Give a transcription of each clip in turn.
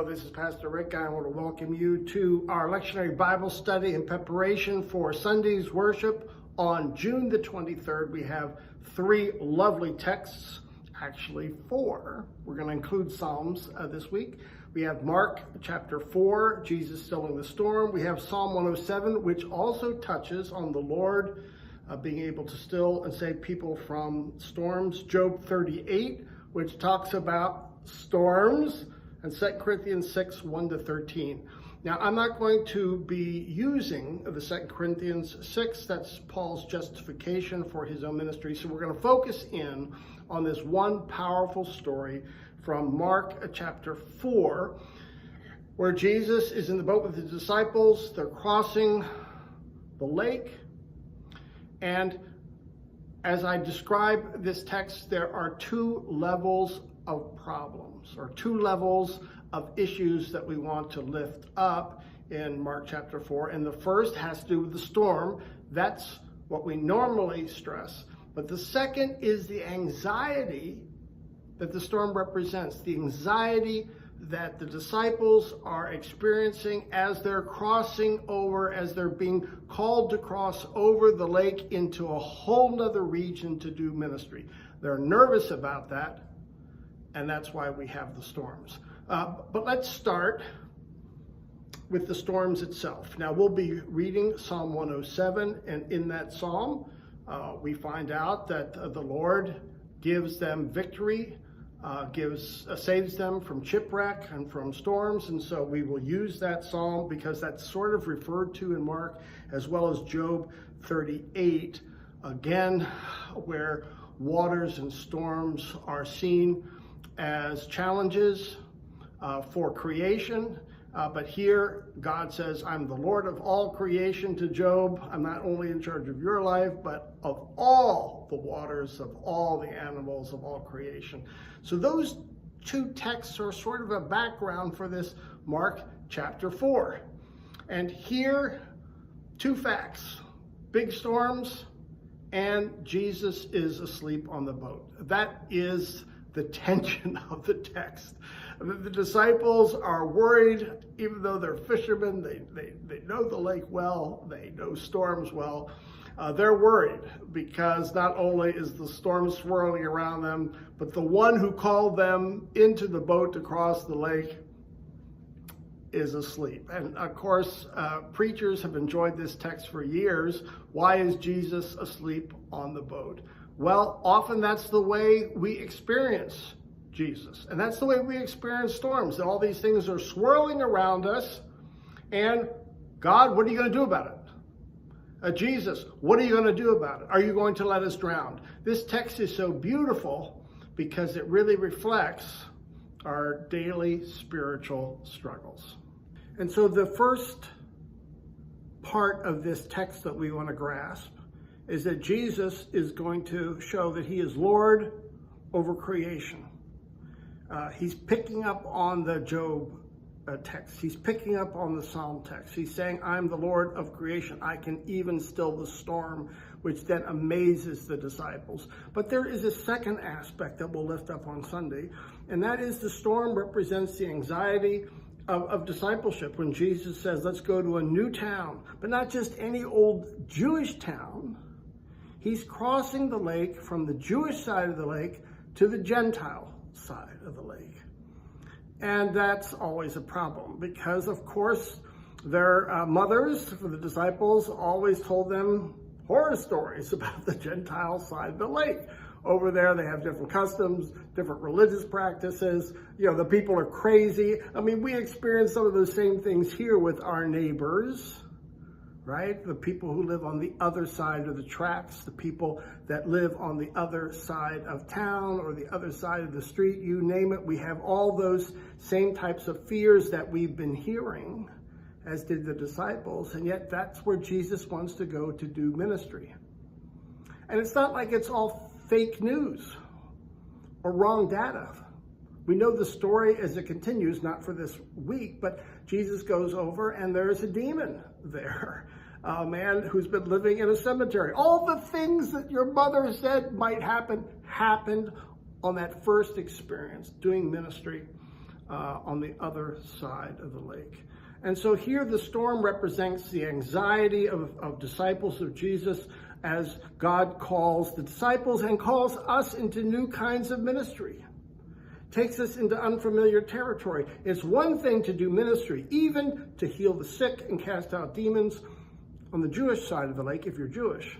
This is Pastor Rick. I want to welcome you to our Lectionary Bible Study in preparation for Sunday's worship on June the 23rd. We have three lovely texts, actually four. We're going to include Psalms this week. We have Mark chapter 4, Jesus stilling the storm. We have Psalm 107, which also touches on the Lord being able to still and save people from storms. Job 38, which talks about storms, and 2 Corinthians 6, 1-13. Now, I'm not going to be using the 2 Corinthians 6. That's Paul's justification for his own ministry. So we're going to focus in on this one powerful story from Mark chapter 4, where Jesus is in the boat with his disciples. They're crossing the lake. And as I describe this text, there are two levels of problems, or two levels of issues that we want to lift up in Mark chapter 4. And the first has to do with the storm. That's what we normally stress. But the second is the anxiety that the storm represents, the anxiety that the disciples are experiencing as they're crossing over, as they're being called to cross over the lake into a whole nother region to do ministry. They're nervous about that. And that's why we have the storms. But let's start with the storms itself. Now, we'll be reading Psalm 107, and in that psalm, we find out that the Lord gives them victory, saves them from shipwreck and from storms. And so we will use that psalm because that's sort of referred to in Mark, as well as Job 38, again, where waters and storms are seen as challenges for creation. But here, God says, I'm the Lord of all creation to Job. I'm not only in charge of your life, but of all the waters, of all the animals, of all creation. So those two texts are sort of a background for this Mark chapter 4. And here, two facts: big storms, and Jesus is asleep on the boat. That is the tension of the text. The disciples are worried, even though they're fishermen, they know the lake well, they know storms well. They're worried because not only is the storm swirling around them, but the one who called them into the boat to cross the lake is asleep. And of course, preachers have enjoyed this text for years. Why is Jesus asleep on the boat? Well, often that's the way we experience Jesus. And that's the way we experience storms. All these things are swirling around us. And God, what are you going to do about it? Jesus, what are you going to do about it? Are you going to let us drown? This text is so beautiful because it really reflects our daily spiritual struggles. And so the first part of this text that we want to grasp is that Jesus is going to show that he is Lord over creation. He's picking up on the Job text. He's picking up on the Psalm text. He's saying, I'm the Lord of creation. I can even still the storm, which then amazes the disciples. But there is a second aspect that we'll lift up on Sunday, and that is the storm represents the anxiety of discipleship. When Jesus says, let's go to a new town, but not just any old Jewish town. He's crossing the lake from the Jewish side of the lake to the Gentile side of the lake. And that's always a problem because, of course, their mothers, for the disciples, always told them horror stories about the Gentile side of the lake. Over there, they have different customs, different religious practices. The people are crazy. I mean, we experience some of those same things here with our neighbors, right? The people who live on the other side of the tracks, the people that live on the other side of town or the other side of the street, you name it. We have all those same types of fears that we've been hearing, as did the disciples. And yet that's where Jesus wants to go to do ministry. And it's not like it's all fake news or wrong data. We know the story as it continues, not for this week, but Jesus goes over and there's a demon there. A man who's been living in a cemetery. All the things that your mother said might happen, happened on that first experience, doing ministry on the other side of the lake. And so here the storm represents the anxiety of disciples of Jesus as God calls the disciples and calls us into new kinds of ministry. Takes us into unfamiliar territory. It's one thing to do ministry, even to heal the sick and cast out demons on the Jewish side of the lake if you're Jewish.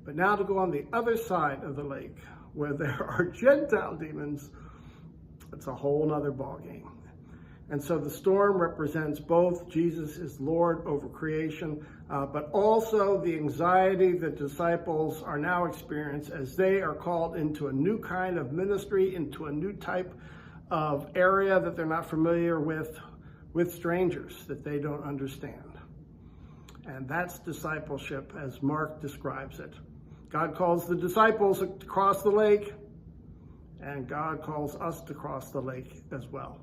But now to go on the other side of the lake where there are Gentile demons, it's a whole other ballgame. And so the storm represents both Jesus is Lord over creation, but also the anxiety that disciples are now experiencing as they are called into a new kind of ministry, into a new type of area that they're not familiar with strangers that they don't understand. And that's discipleship as Mark describes it. God calls the disciples to cross the lake, and God calls us to cross the lake as well.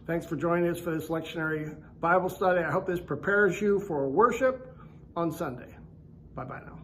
Thanks for joining us for this lectionary Bible study. I hope this prepares you for worship on Sunday. Bye-bye now.